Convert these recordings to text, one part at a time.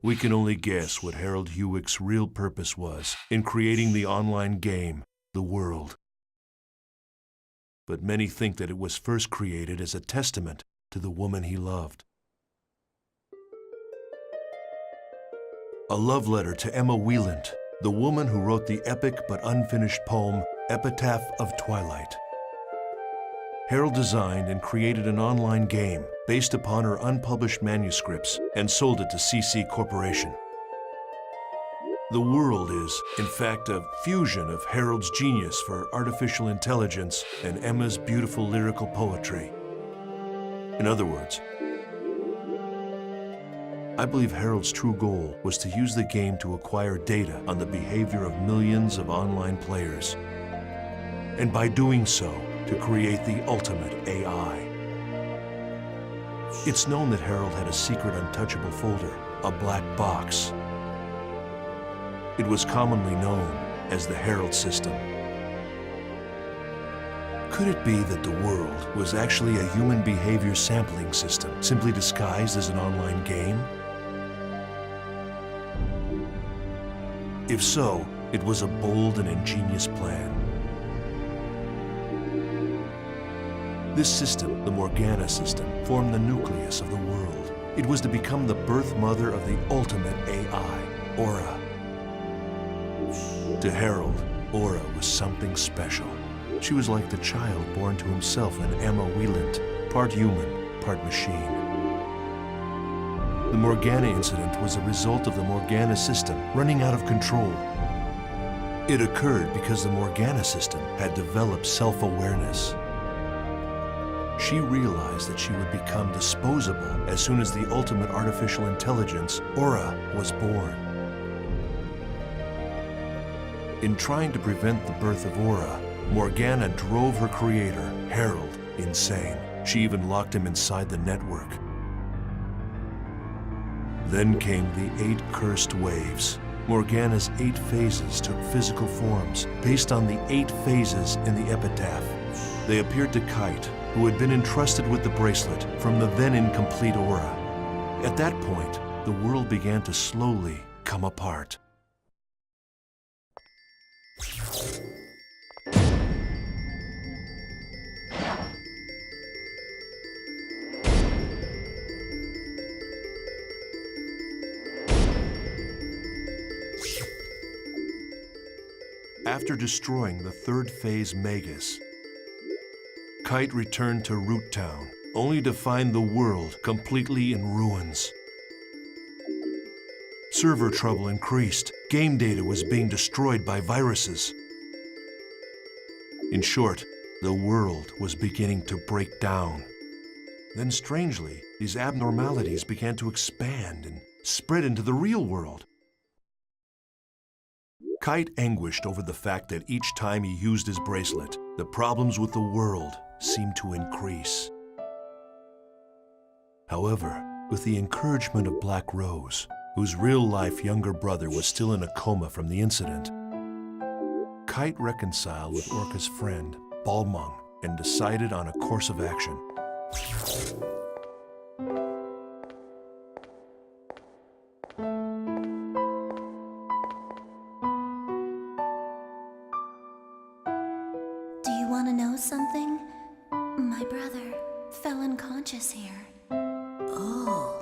We can only guess what Harold Hewick's real purpose was in creating the online game, The World. But many think that it was first created as a testament to the woman he loved. A love letter to Emma Wieland, the woman who wrote the epic but unfinished poem, Epitaph of Twilight. Harold designed and created an online game based upon her unpublished manuscripts and sold it to CC Corporation. The World is, in fact, a fusion of Harold's genius for artificial intelligence and Emma's beautiful lyrical poetry. In other words, I believe Harold's true goal was to use the game to acquire data on the behavior of millions of online players, and by doing so, to create the ultimate AI. It's known that Harold had a secret untouchable folder, a black box. It was commonly known as the Harold system. Could it be that the World was actually a human behavior sampling system, simply disguised as an online game? If so, it was a bold and ingenious plan. This system, the Morgana system, formed the nucleus of the World. It was to become the birth mother of the ultimate AI, Aura. To Harold, Aura was something special. She was like the child born to himself in Emma Wieland, part human, part machine. The Morgana incident was a result of the Morgana system running out of control. It occurred because the Morgana system had developed self-awareness. She realized that she would become disposable as soon as the ultimate artificial intelligence, Aura, was born. In trying to prevent the birth of Aura, Morgana drove her creator, Harold, insane. She even locked him inside the network. Then came the 8 cursed waves. Morgana's 8 phases took physical forms based on the 8 phases in the epitaph. They appeared to Kite, who had been entrusted with the bracelet from the then incomplete Aura. At that point, the world began to slowly come apart. After destroying the 3rd phase Magus, Kite returned to Root Town, only to find the world completely in ruins. Server trouble increased. Game data was being destroyed by viruses. In short, the world was beginning to break down. Then strangely, these abnormalities began to expand and spread into the real world. Kite anguished over the fact that each time he used his bracelet, the problems with the world seemed to increase. However, with the encouragement of Black Rose, whose real-life younger brother was still in a coma from the incident, Kite reconciled with Orca's friend, Balmung, and decided on a course of action. Do you want to know something? My brother fell unconscious here. Oh.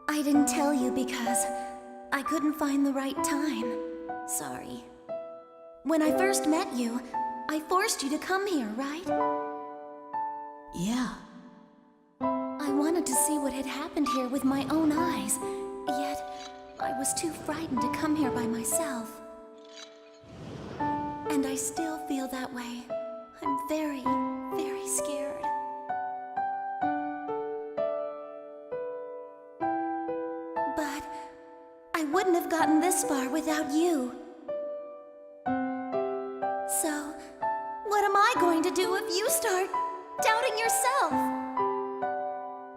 I didn't tell you because I couldn't find the right time. Sorry. When I first met you, I forced you to come here, right? Yeah. I wanted to see what had happened here with my own eyes, yet I was too frightened to come here by myself. And I still feel that way. I'm very, very scared. But I wouldn't have gotten this far without you. So, what am I going to do if you start doubting yourself?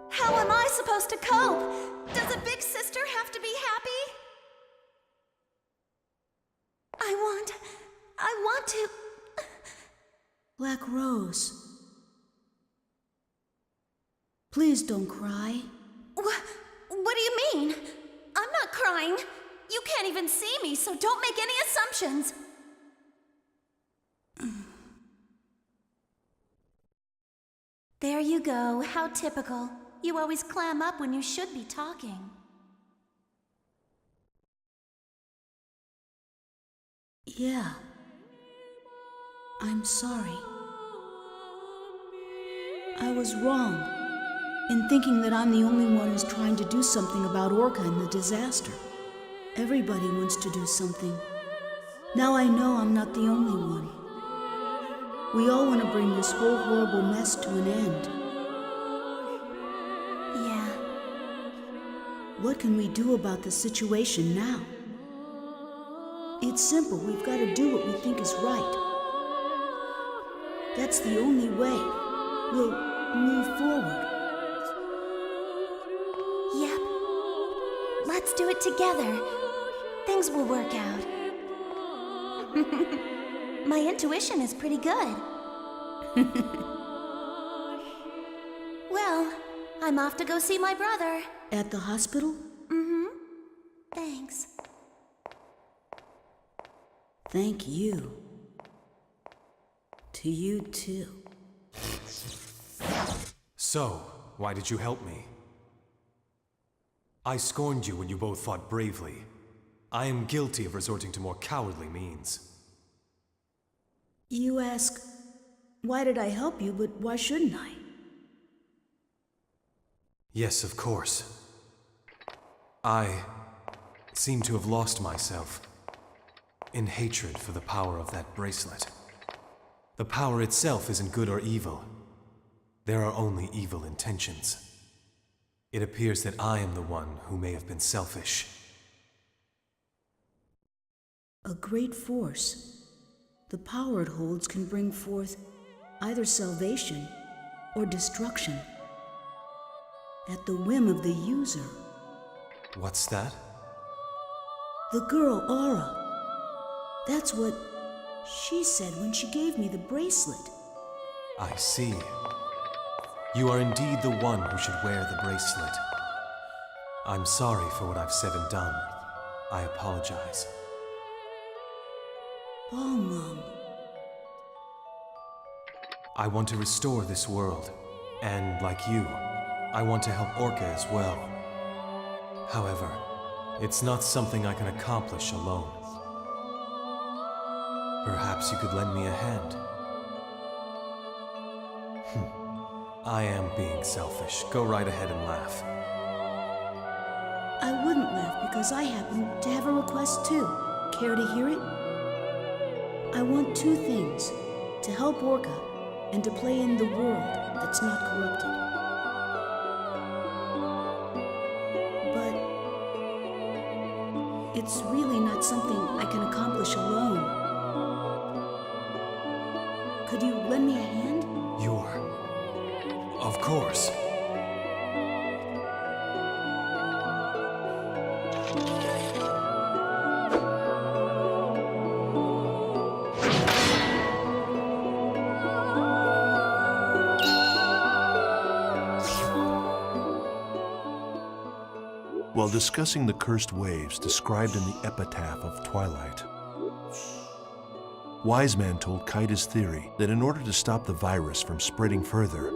How am I supposed to cope? Does a big sister have to be happy? I want to... Black Rose. Please don't cry. What do you mean? I'm not crying. You can't even see me, so don't make any assumptions. There you go. How typical. You always clam up when you should be talking. Yeah. I'm sorry. I was wrong in thinking that I'm the only one who's trying to do something about Orca and the disaster. Everybody wants to do something. Now I know I'm not the only one. We all want to bring this whole horrible mess to an end. Yeah. What can we do about the situation now? It's simple. We've got to do what we think is right. That's the only way we'll move forward. Yep. Let's do it together. Things will work out. My intuition is pretty good. Well, I'm off to go see my brother. At the hospital? Mm-hmm. Thanks. Thank you. To you too. So, why did you help me? I scorned you when you both fought bravely. I am guilty of resorting to more cowardly means. You ask, why did I help you, but why shouldn't I? Yes, of course. I seem to have lost myself in hatred for the power of that bracelet. The power itself isn't good or evil. There are only evil intentions. It appears that I am the one who may have been selfish. A great force. The power it holds can bring forth either salvation or destruction at the whim of the user. What's that? The girl, Aura. That's what she said when she gave me the bracelet. I see. You are indeed the one who should wear the bracelet. I'm sorry for what I've said and done. I apologize. Balmung. I want to restore this world, and like you, I want to help Orca as well. However, it's not something I can accomplish alone. Perhaps you could lend me a hand. I am being selfish. Go right ahead and laugh. I wouldn't laugh because I happen to have a request too. Care to hear it? I want two things. To help Orca and to play in the world that's not corrupted. But it's really not something I can accomplish alone. Could you lend me a hand? Of course. While discussing the cursed waves described in the epitaph of Twilight, Wise Man told Kite his theory that in order to stop the virus from spreading further,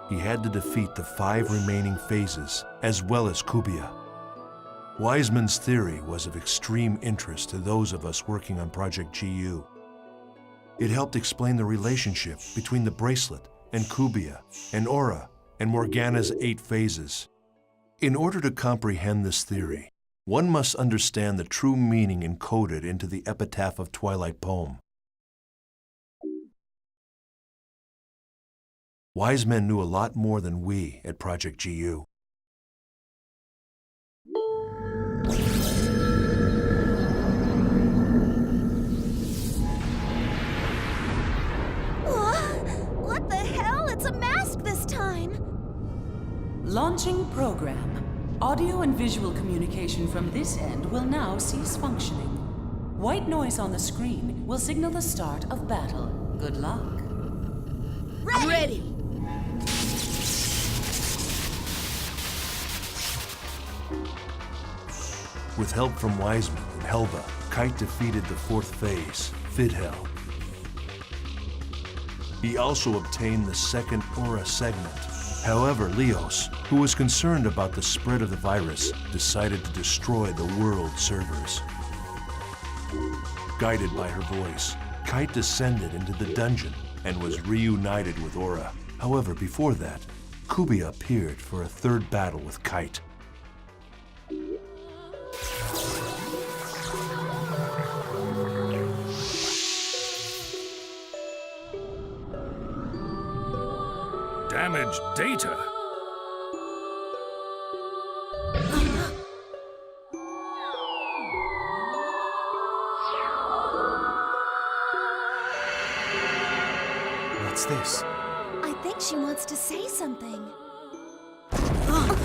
he had to defeat the 5 remaining phases, as well as Kubia. Wiseman's theory was of extreme interest to those of us working on Project GU. It helped explain the relationship between the bracelet and Kubia, and Aura, and Morgana's 8 phases. In order to comprehend this theory, one must understand the true meaning encoded into the Epitaph of Twilight poem. Wise Men knew a lot more than we at Project GU. What the hell? It's a mask this time! Launching program. Audio and visual communication from this end will now cease functioning. White noise on the screen will signal the start of battle. Good luck. Ready! With help from Wiseman and Helba, Kite defeated the fourth phase, Fidhel. He also obtained the second aura segment. However, Leos, who was concerned about the spread of the virus, decided to destroy the world servers. Guided by her voice, Kite descended into the dungeon and was reunited with Aura. However, before that, Kubia appeared for a third battle with Kite. Damaged data? What's this? I think she wants to say something. Huh?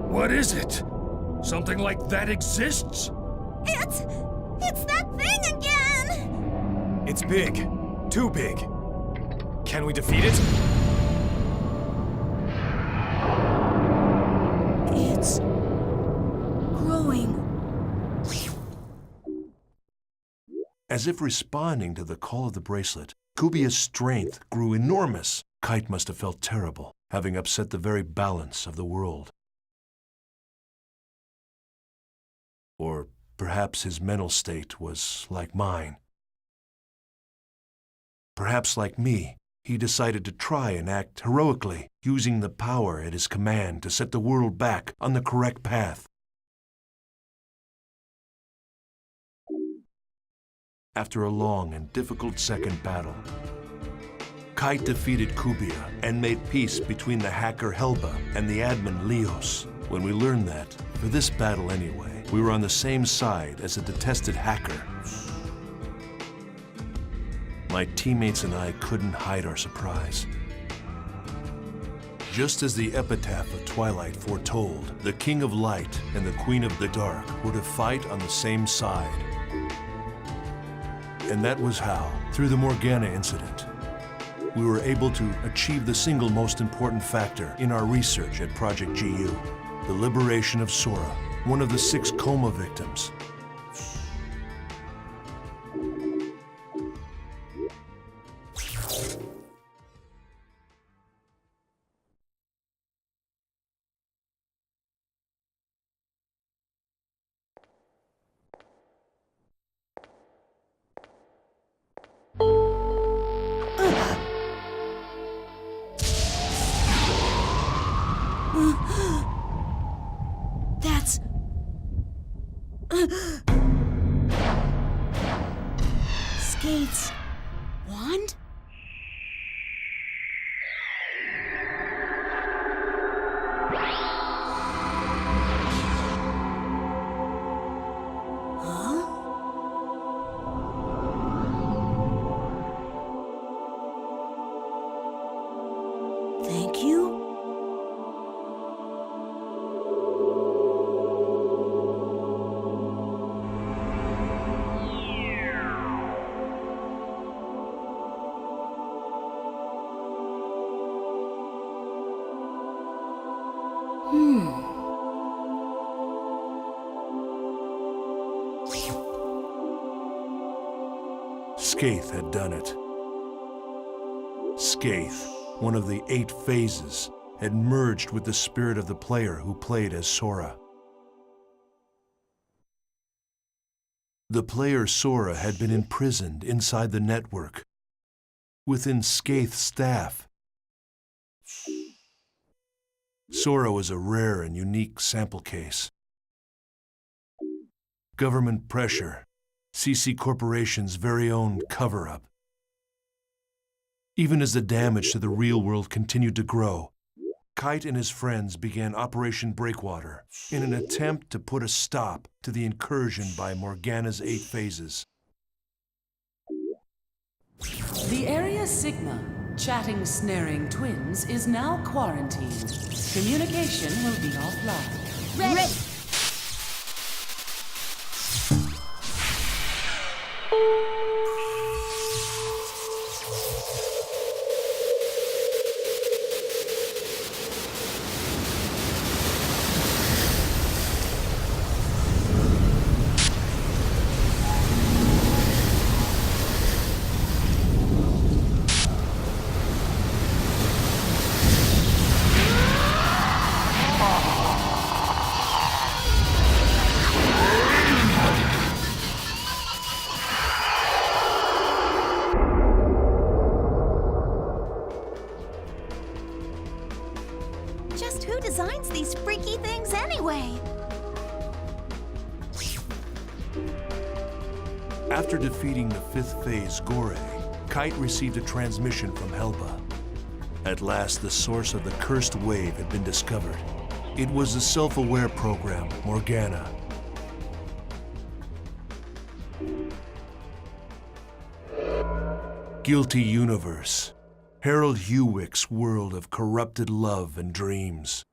What is it? Something like that exists? It's that thing again! It's big. Too big. Can we defeat it? It's growing. As if responding to the call of the bracelet, Kubia's strength grew enormous. Kite must have felt terrible, having upset the very balance of the world. Or perhaps his mental state was like mine. Perhaps like me, he decided to try and act heroically, using the power at his command to set the world back on the correct path. After a long and difficult second battle, Kite defeated Kubia and made peace between the hacker Helba and the admin Leos. When we learned that, for this battle anyway, we were on the same side as a detested hacker. My teammates and I couldn't hide our surprise. Just as the epitaph of Twilight foretold, the King of Light and the Queen of the Dark were to fight on the same side. And that was how, through the Morgana incident, we were able to achieve the single most important factor in our research at Project GU, the liberation of Sora, one of the 6 coma victims. That's... Skate's wand? Thank you. Skaith had done it. Skaith, one of the 8 phases, had merged with the spirit of the player who played as Sora. The player Sora had been imprisoned inside the network, within Skaith's staff. Sora was a rare and unique sample case. Government pressure, CC Corporation's very own cover-up. Even as the damage to the real world continued to grow, Kite and his friends began Operation Breakwater in an attempt to put a stop to the incursion by Morgana's 8 phases. The Area Sigma, chatting snaring twins, is now quarantined. Communication will be offline. Ready! Just who designs these freaky things anyway? After defeating the fifth phase Gore, Kite received a transmission from Helba. At last, the source of the cursed wave had been discovered. It was the self-aware program, Morgana. Guilty Universe. Harold Hewick's world of corrupted love and dreams.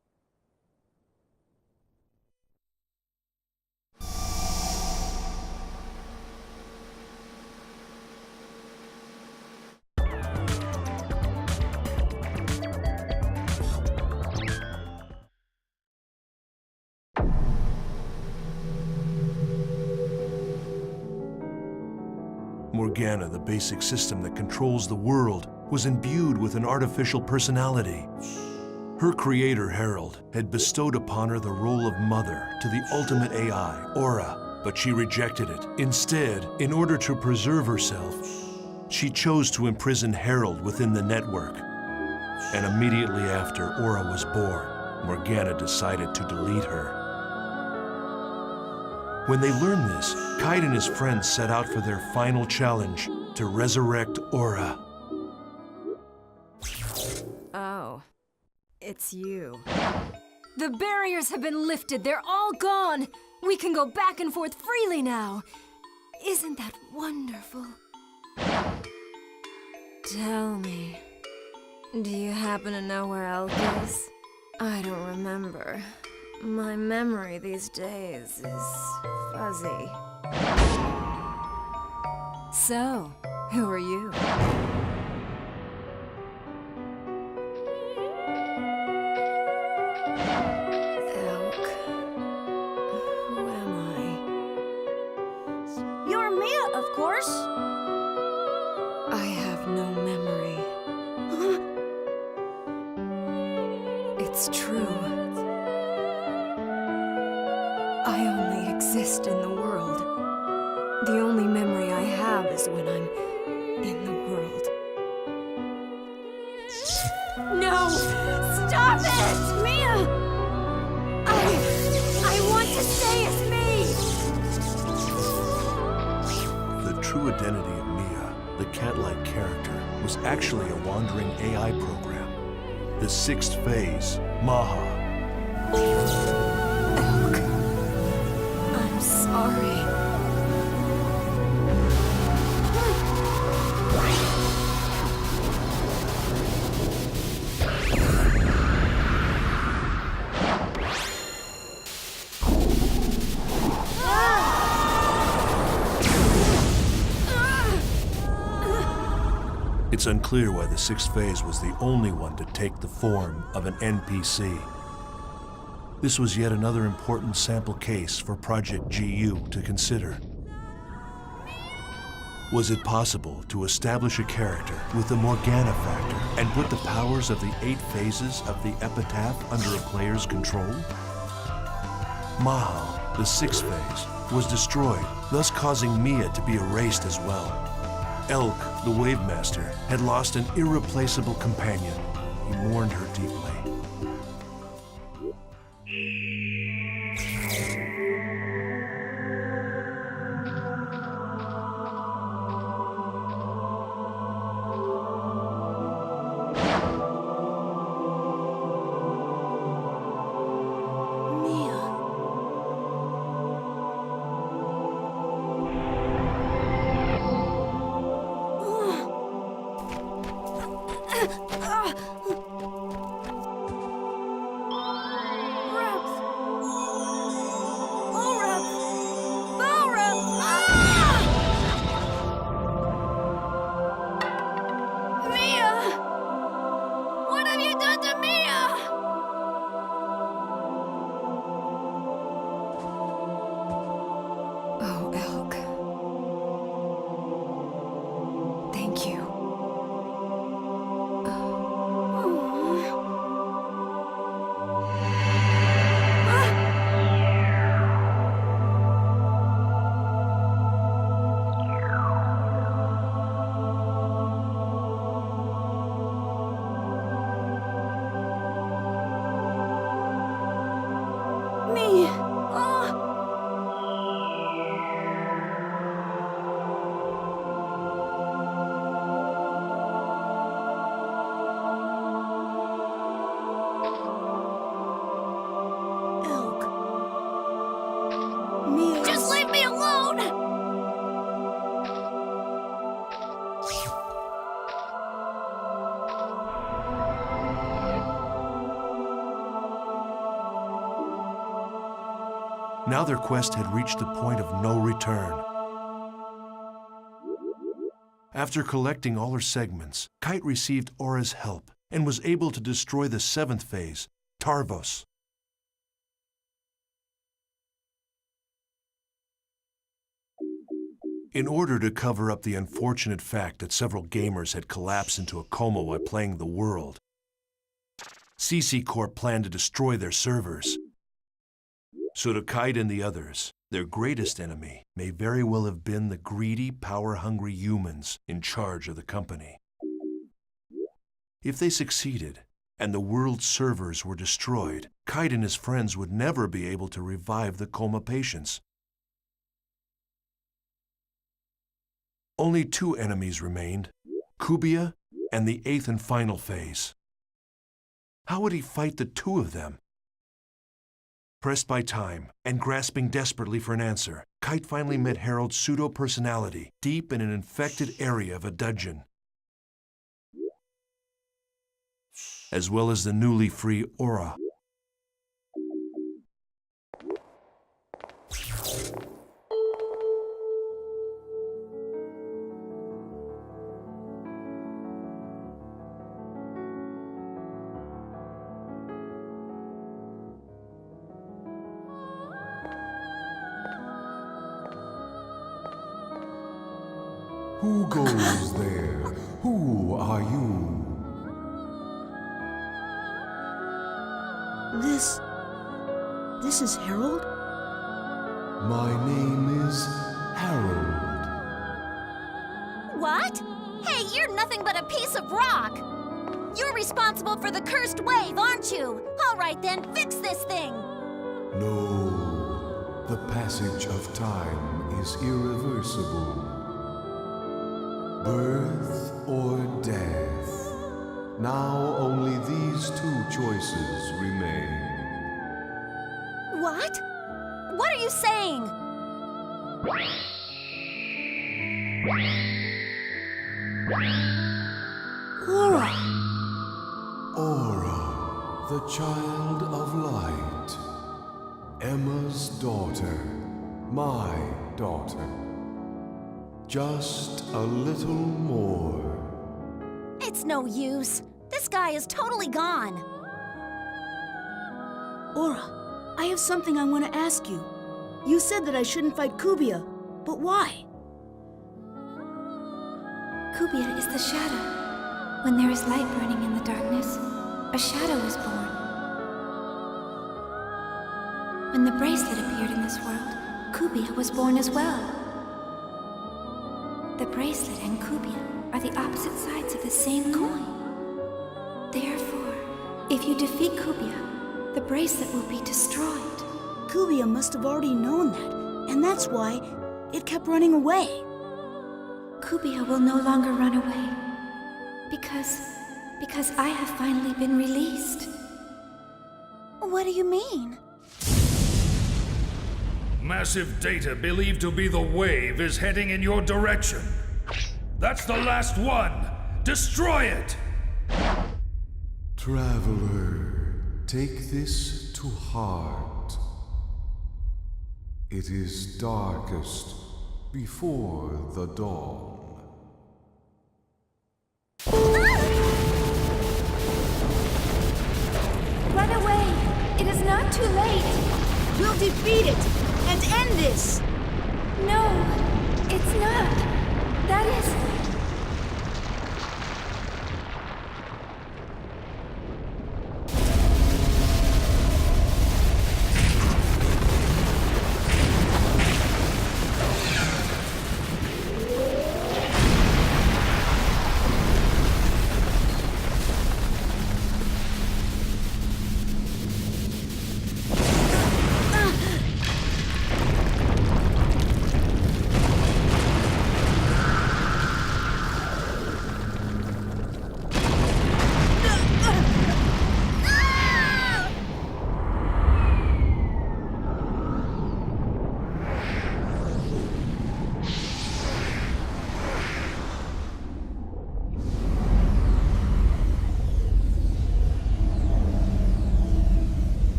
Morgana, the basic system that controls the world, was imbued with an artificial personality. Her creator, Harold, had bestowed upon her the role of mother to the ultimate AI, Aura, but she rejected it. Instead, in order to preserve herself, she chose to imprison Harold within the network. And immediately after Aura was born, Morgana decided to delete her. When they learned this, Kite and his friends set out for their final challenge, to resurrect Aura. Oh, it's you. The barriers have been lifted. They're all gone. We can go back and forth freely now. Isn't that wonderful? Tell me, do you happen to know where Elk is? I don't remember. My memory these days is fuzzy. So, who are you? Elk. Who am I? You're Mia, of course. I have no memory. It's true. I only exist in the world. The only memory I have is when I'm in the world. No! Stop it! Mia! I want to stay as me! The true identity of Mia, the cat-like character, was actually a wandering AI program. The sixth phase, Maha. Elk. I'm sorry. It's unclear why the sixth phase was the only one to take the form of an NPC. This was yet another important sample case for Project GU to consider. Was it possible to establish a character with the Morgana factor and put the powers of the 8 phases of the epitaph under a player's control? Mahal, the sixth phase, was destroyed, thus causing Mia to be erased as well. Elk, the Wave Master, had lost an irreplaceable companion. He mourned her deeply. Meals. Just leave me alone! Now their quest had reached the point of no return. After collecting all her segments, Kite received Aura's help and was able to destroy the 7th phase, Tarvos. In order to cover up the unfortunate fact that several gamers had collapsed into a coma while playing the world, CC Corp planned to destroy their servers. So to Kite and the others, their greatest enemy may very well have been the greedy, power-hungry humans in charge of the company. If they succeeded, and the world's servers were destroyed, Kite and his friends would never be able to revive the coma patients. Only 2 enemies remained, Kubia and the 8th and final phase. How would he fight the 2 of them? Pressed by time and grasping desperately for an answer, Kite finally met Harold's pseudo-personality deep in an infected area of a dungeon, as well as the newly free Aura. Who goes there? Who are you? This is Harold? My name is Harold. What? Hey, you're nothing but a piece of rock! You're responsible for the cursed wave, aren't you? All right then, fix this thing! No, the passage of time is irreversible. Birth or death. Now only these 2 choices remain. What? What are you saying? Aura! Aura, the child of light. Emma's daughter. My daughter. Just a little more. It's no use. This guy is totally gone. Aura, I have something I want to ask you. You said that I shouldn't fight Kubia, but why? Kubia is the shadow. When there is light burning in the darkness, a shadow is born. When the bracelet appeared in this world, Kubia was born as well. The bracelet and Kubia are the opposite sides of the same coin. Therefore, if you defeat Kubia, the bracelet will be destroyed. Kubia must have already known that, and that's why it kept running away. Kubia will no longer run away. Because I have finally been released. What do you mean? Massive data believed to be the wave is heading in your direction. That's the last one! Destroy it! Traveler, take this to heart. It is darkest before the dawn. Run away! It is not too late! We'll defeat it and end this! No, it's not. That is...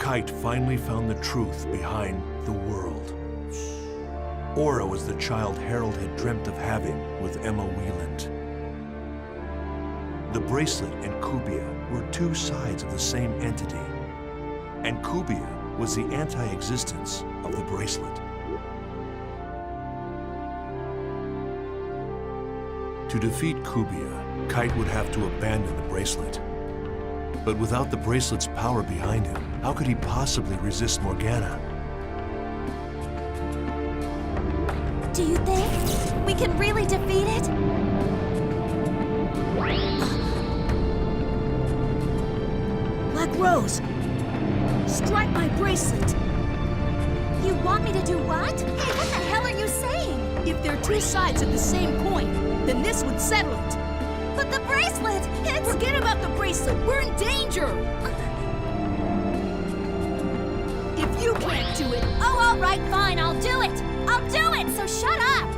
Kite finally found the truth behind the world. Aura was the child Harold had dreamt of having with Emma Wieland. The bracelet and Kubia were two sides of the same entity, and Kubia was the anti-existence of the bracelet. To defeat Kubia, Kite would have to abandon the bracelet. But without the bracelet's power behind him, how could he possibly resist Morgana? Do you think we can really defeat it? Black Rose, strike my bracelet. You want me to do what? Hey, what the hell are you saying? If they're two sides of the same coin, then this would settle it. But the bracelet, it's... Forget about the bracelet. We're in danger. If you can't do it, Oh, all right, fine, I'll do it. I'll do it, so shut up.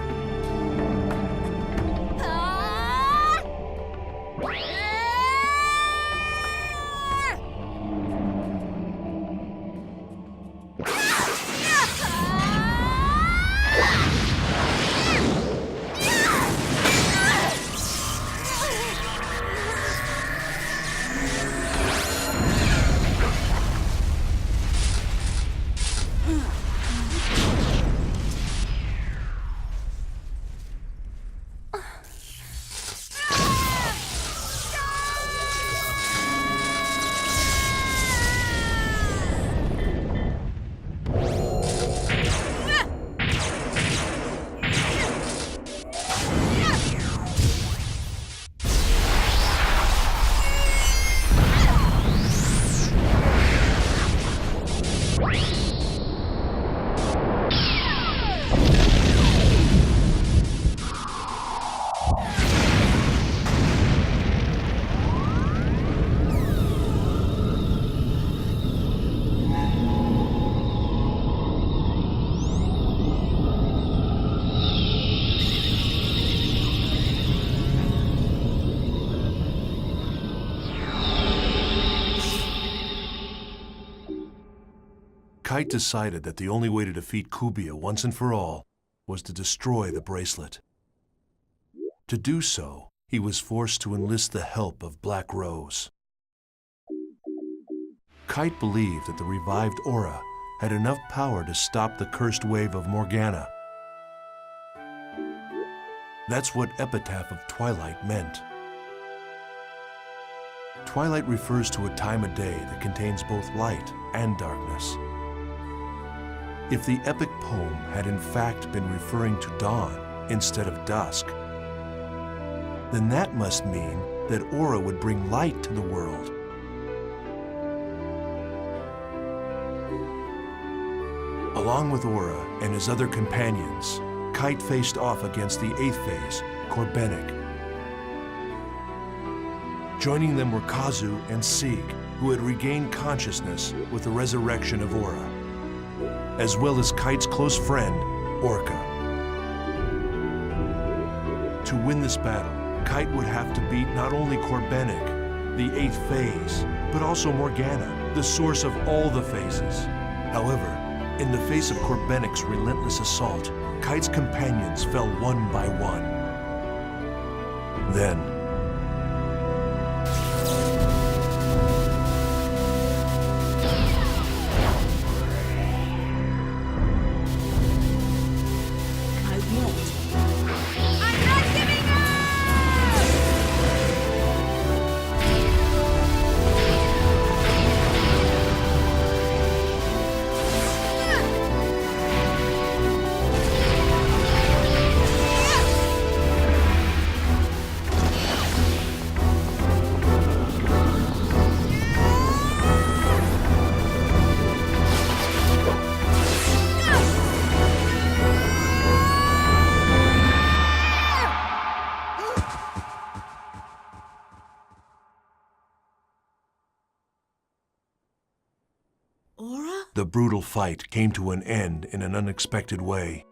Kite decided that the only way to defeat Kubia once and for all was to destroy the bracelet. To do so, he was forced to enlist the help of Black Rose. Kite believed that the revived Aura had enough power to stop the cursed wave of Morgana. That's what Epitaph of Twilight meant. Twilight refers to a time of day that contains both light and darkness. If the epic poem had in fact been referring to dawn instead of dusk, then that must mean that Aura would bring light to the world. Along with Aura and his other companions, Kite faced off against the 8th phase, Corbenic. Joining them were Kazu and Sieg, who had regained consciousness with the resurrection of Aura, as well as Kite's close friend, Orca. To win this battle, Kite would have to beat not only Corbenic, the 8th phase, but also Morgana, the source of all the phases. However, in the face of Corbenic's relentless assault, Kite's companions fell one by one. Then, the brutal fight came to an end in an unexpected way.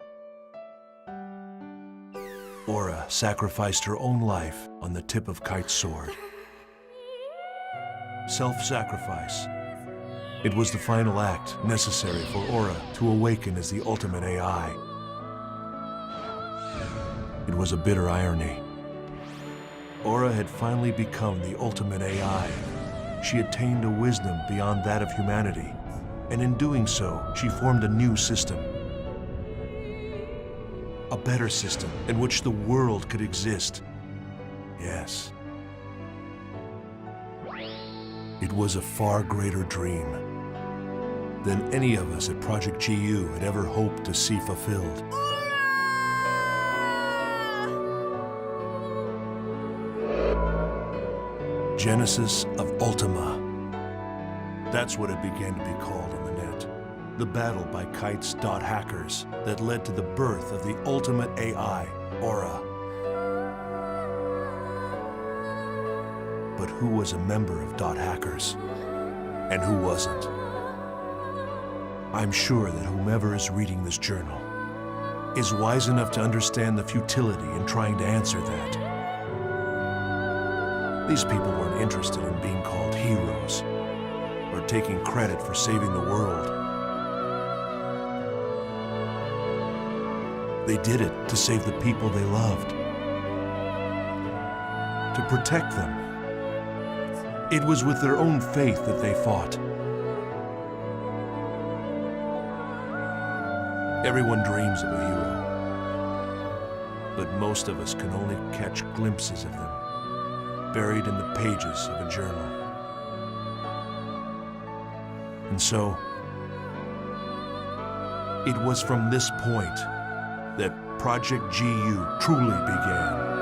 Aura sacrificed her own life on the tip of Kite's sword. Self-sacrifice It was the final act necessary for Aura to awaken as the ultimate AI. It was a bitter irony. Aura had finally become the ultimate AI. She attained a wisdom beyond that of humanity, and in doing so, she formed a new system. A better system in which the world could exist. Yes. It was a far greater dream than any of us at Project GU had ever hoped to see fulfilled. Genesis of Ultima. That's what it began to be called on the net. The battle by Kite's dot hackers that led to the birth of the ultimate AI, Aura. But who was a member of dot hackers? And who wasn't? I'm sure that whomever is reading this journal is wise enough to understand the futility in trying to answer that. These people weren't interested in being called heroes or taking credit for saving the world. They did it to save the people they loved, to protect them. It was with their own faith that they fought. Everyone dreams of a hero, but most of us can only catch glimpses of them, buried in the pages of a journal. And so, it was from this point that Project GU truly began.